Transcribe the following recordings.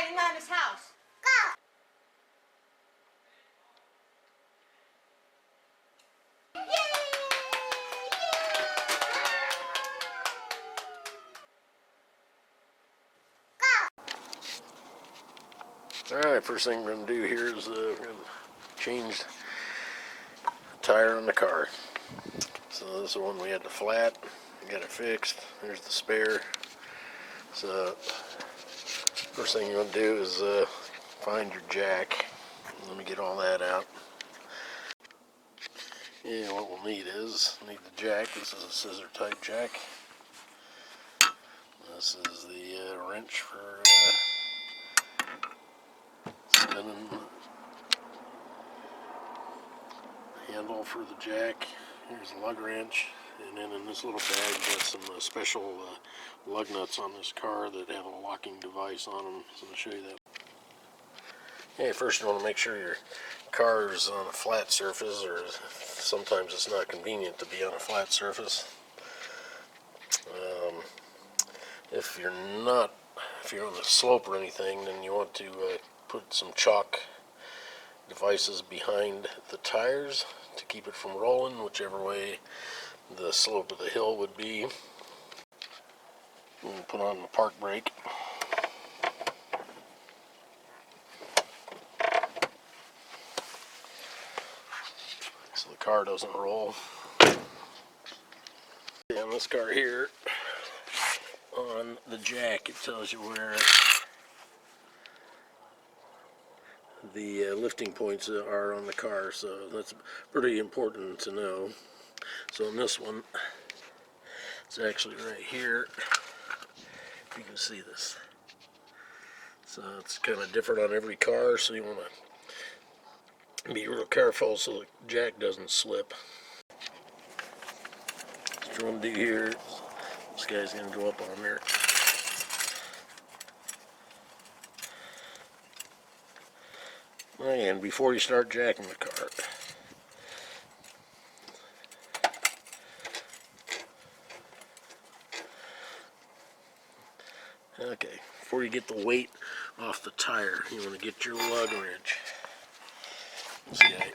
Daddy and Mama's house. Go! Alright, first thing we're going to do here is we're going to change the tire on the car. So this is the one we had the flat, we got it fixed. There's the spare. So first thing you want to do is find your jack. Let me get all that out. Yeah, what we'll need the jack. This is a scissor type jack. This is the wrench for spinning, handle for the jack. Here's a lug wrench, and then in this little bag got some special lug nuts on this car that have a locking device on them. So I'll show you that. Okay, first you want to make sure your car is on a flat surface, or sometimes it's not convenient to be on a flat surface. If you're on a slope or anything, then you want to put some chalk devices behind the tires to keep it from rolling, whichever way the slope of the hill would be. We'll put on the park brake. So the car doesn't roll. On this car here, on the jack, it tells you where the lifting points are on the car, so that's pretty important to know. So in this one, it's actually right here. You can see this. So it's kind of different on every car, so you want to be real careful so the jack doesn't slip. What you want to do here, this guy's going to go up on there. And before you start jacking the car, okay, before you get the weight off the tire, you want to get your lug wrench, this guy,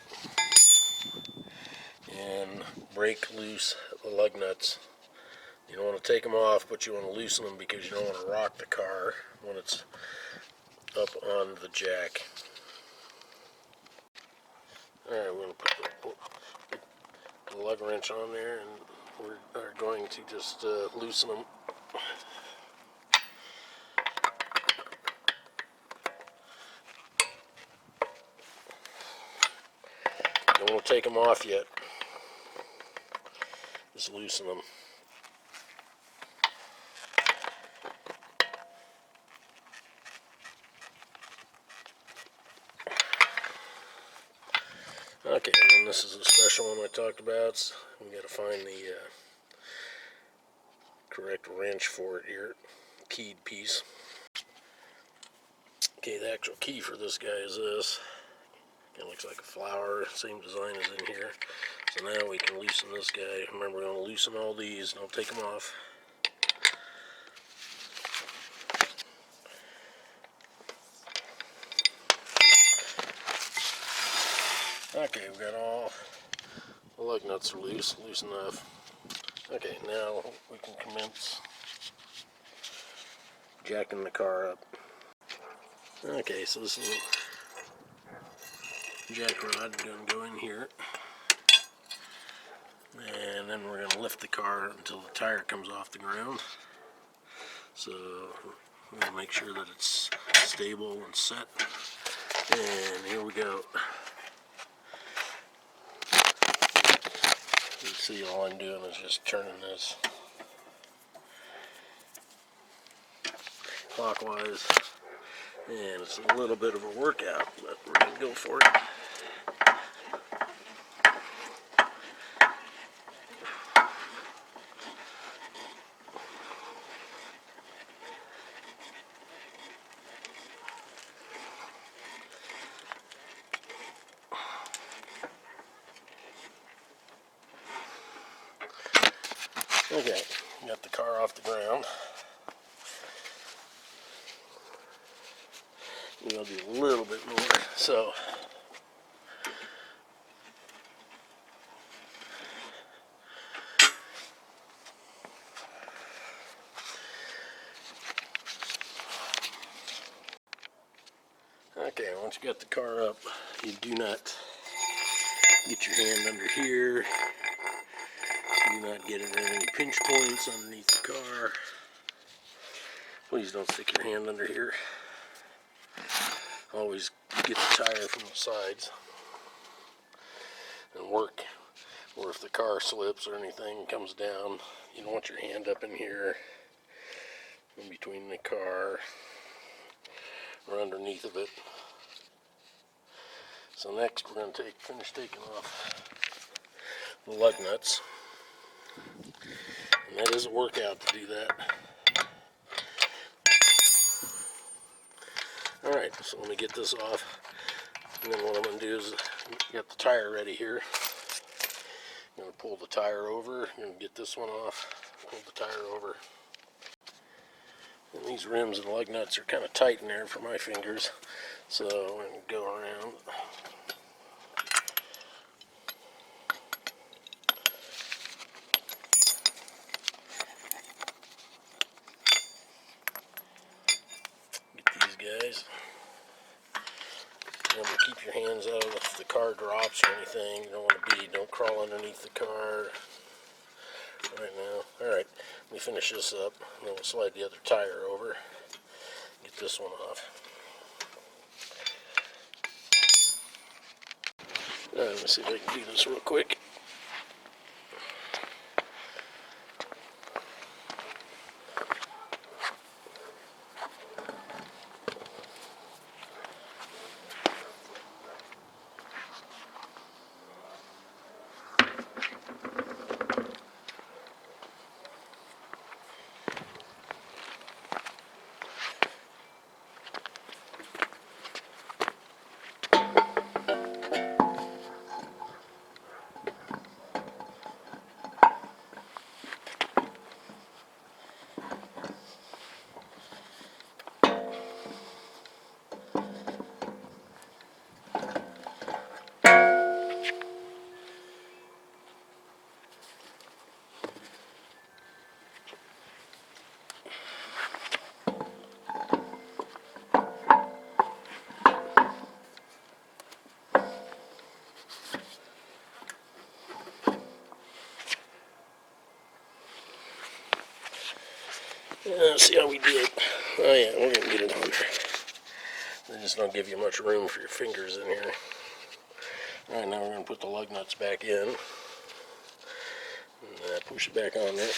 and break loose the lug nuts. You don't want to take them off, but you want to loosen them because you don't want to rock the car when it's up on the jack. Alright, we're going to put the lug wrench on there, and we are going to just loosen them. Don't want to take them off yet. Just loosen them. Okay, and then this is a special one I talked about. We got to find the correct wrench for it here, keyed piece. Okay, the actual key for this guy is this. It looks like a flower, same design as in here. So now we can loosen this guy. Remember, we're going to loosen all these, don't take them off. Okay, we've got all the lug nuts are loose enough. Okay, now we can commence jacking the car up. Okay, so this is a jack rod going to go in here, and then we're going to lift the car until the tire comes off the ground. So we're going to make sure that it's stable and set. And here we go. You see, all I'm doing is just turning this clockwise, and it's a little bit of a workout, but we're going to go for it. Okay, got the car off the ground. Maybe I'll do a little bit more. So okay, once you got the car up, you do not get your hand under here. Do not get it in any pinch points underneath the car. Please don't stick your hand under here. Always get the tire from the sides and work. Or if the car slips or anything comes down, you don't want your hand up in here, in between the car or underneath of it. So next we're going to finish taking off the lug nuts. And that is a workout to do that. Alright, so let me get this off. And then what I'm going to do is get the tire ready here. I'm going to pull the tire over. I'm going to get this one off. Pull the tire over. And these rims and lug nuts are kind of tight in there for my fingers. So I'm going to go around. Get these guys. Remember, keep your hands out if the car drops or anything. You don't crawl underneath the car right now. Alright, let me finish this up, and then we'll slide the other tire over. Get this one off. Alright, let me see if I can do this real quick. Let's see how we did. Oh yeah, we're going to get it on there. They just don't give you much room for your fingers in here. Alright, now we're going to put the lug nuts back in. And push it back on there.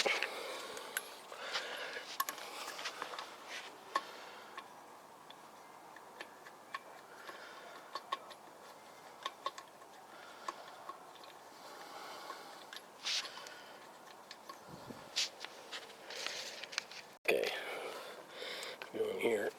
Okay, go in here.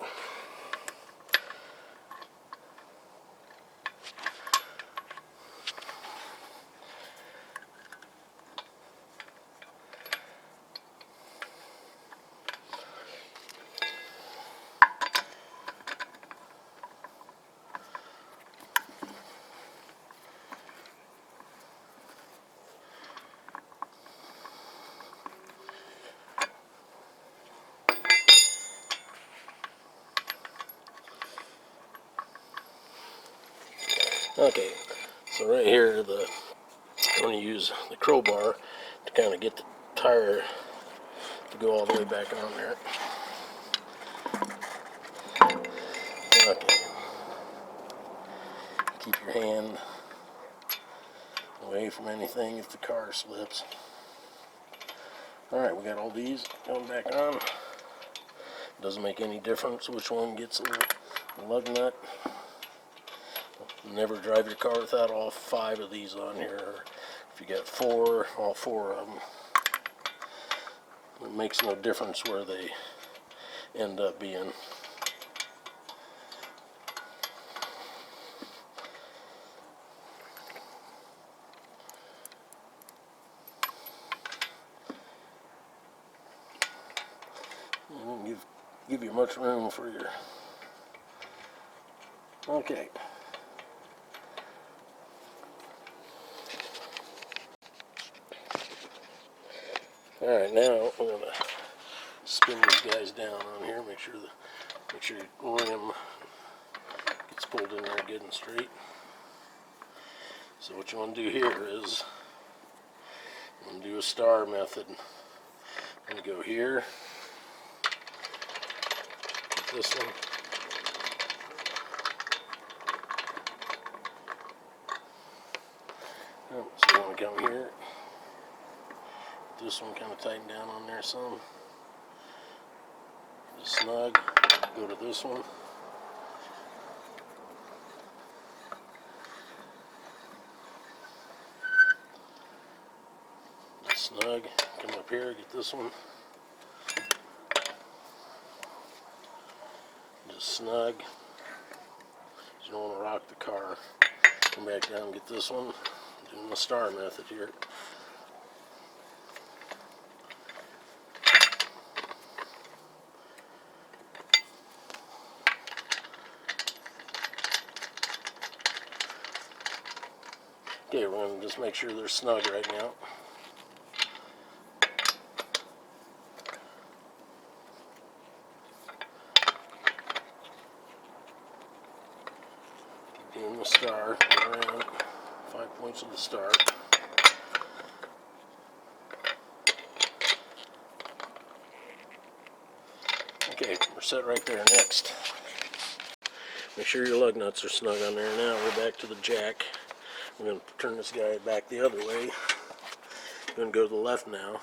Okay, so right here, I'm going to use the crowbar to kind of get the tire to go all the way back on there. Okay, keep your hand away from anything if the car slips. Alright, we got all these going back on. Doesn't make any difference which one gets the lug nut. Never drive your car without all 5 of these on here. If you got 4, all 4 of them. It makes no difference where they end up being. Give you much room for your Okay. Alright, now I'm going to spin these guys down on here, make sure your rim gets pulled in there good and straight. So what you want to do here is, I'm going to do a star method. I'm going to go here, get this one, oh, so you want to come here, this one kind of tighten down on there some, just snug, go to this one, just snug, come up here, get this one, just snug, you don't want to rock the car, come back down and get this one, doing the star method here. Okay, we're going to just make sure they're snug right now. Keep doing the star around 5 points of the star. Okay, we're set right there. Next, make sure your lug nuts are snug on there. Now we're back to the jack. I'm going to turn this guy back the other way. I'm going to go to the left now.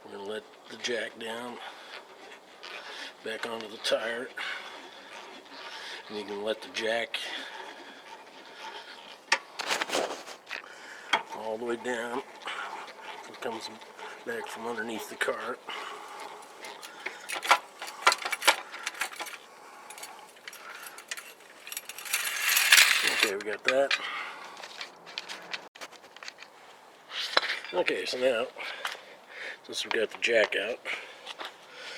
I'm going to let the jack down, back onto the tire, and you can let the jack all the way down. It comes back from underneath the car. Okay, we got that. Okay, so now, since we've got the jack out,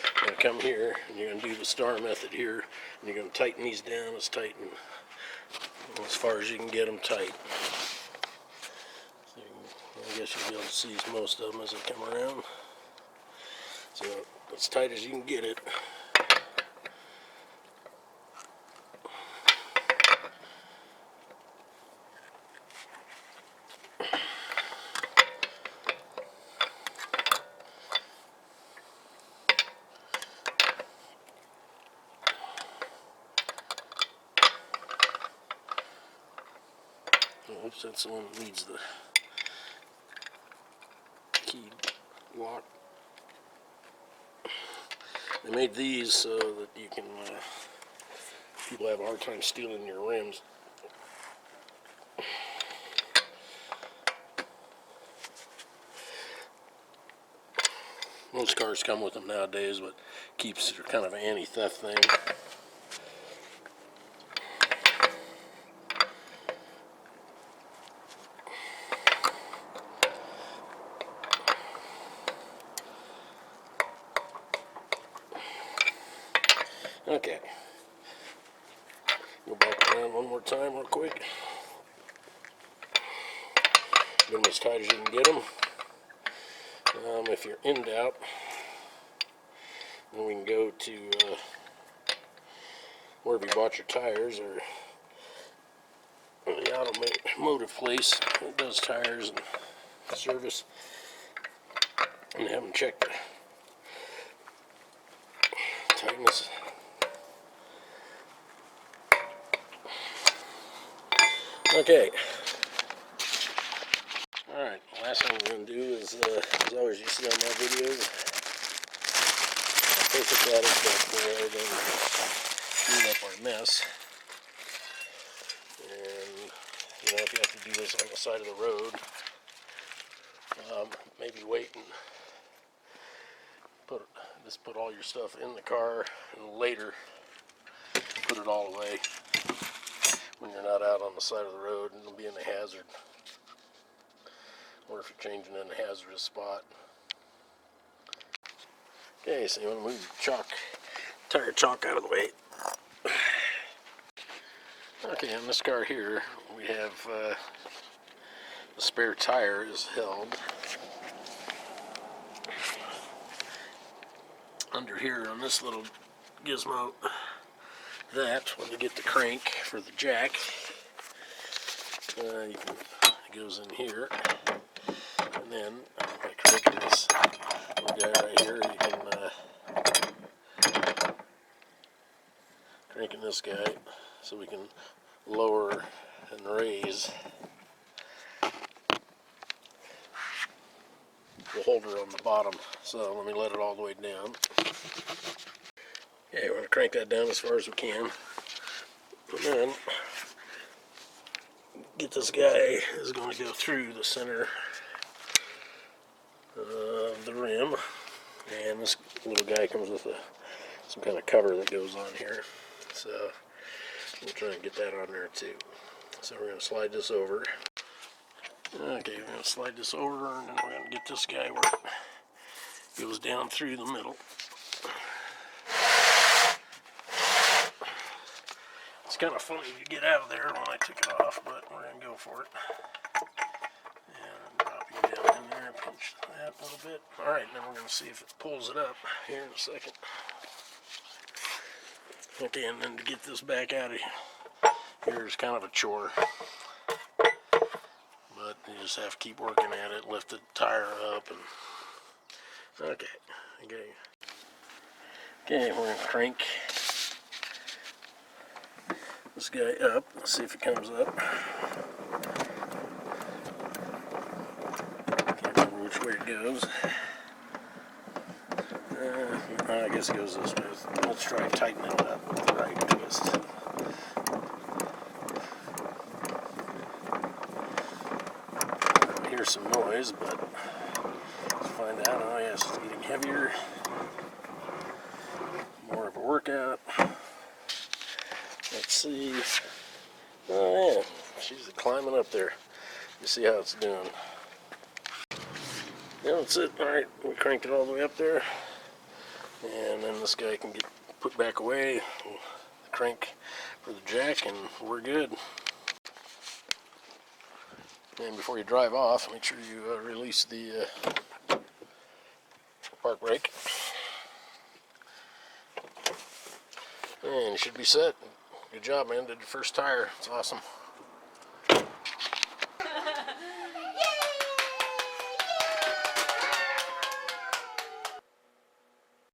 you're going to come here and you're going to do the star method here, and you're going to tighten these down as tight and as far as you can get them tight. So I guess you'll be able to see most of them as they come around. So as tight as you can get it. Oops, that's the one that needs the key lock. They made these so that you can, people have a hard time stealing your rims. Most cars come with them nowadays, but keeps it kind of an anti-theft thing. Okay, go back around one more time real quick. Get them as tight as you can get them. If you're in doubt, then we can go to wherever you bought your tires, or the automotive place that does tires and service, and have them check the tightness. Okay. Alright, the last thing we're going to do is, as always you see on my videos, take a product back there and clean up our mess. And, you know, if you have to do this on the side of the road, maybe wait and put all your stuff in the car, and later put it all away when you're not out on the side of the road and it'll be in a hazard, or if you're changing in a hazardous spot. Okay, so you want to move the chalk tire chalk out of the way. Okay, on this car here, we have the spare tire is held under here on this little gizmo. That, when you get the crank for the jack, it goes in here, and then by cranking this little guy right here, you can cranking this guy so we can lower and raise the holder on the bottom. So let me let it all the way down. Okay, we're going to crank that down as far as we can, and then get this guy is going to go through the center of the rim, and this little guy comes with some kind of cover that goes on here, so we'll try and get that on there too. So we're going to slide this over. Okay, we're going to slide this over, and then we're going to get this guy where it goes down through the middle. It's kind of funny to get out of there when I took it off, but we're going to go for it. And drop you down in there and pinch that a little bit. Alright, then we're going to see if it pulls it up here in a second. Okay, and then to get this back out of here is kind of a chore. But you just have to keep working at it, lift the tire up, and okay. Okay, we're going to crank this guy up. Let's see if it comes up. Can't remember which way it goes. I guess it goes this way. Let's try tightening it up with the right twist. I hear some noise, but let's find out. Oh yes, it's getting heavier. More of a workout. Let's see. Oh yeah, she's climbing up there. You see how it's doing. Yeah, that's it. Alright, we cranked it all the way up there. And then this guy can get put back away. The crank for the jack, and we're good. And before you drive off, make sure you release the park brake. And you should be set. Good job, man. Did your first tire. It's awesome.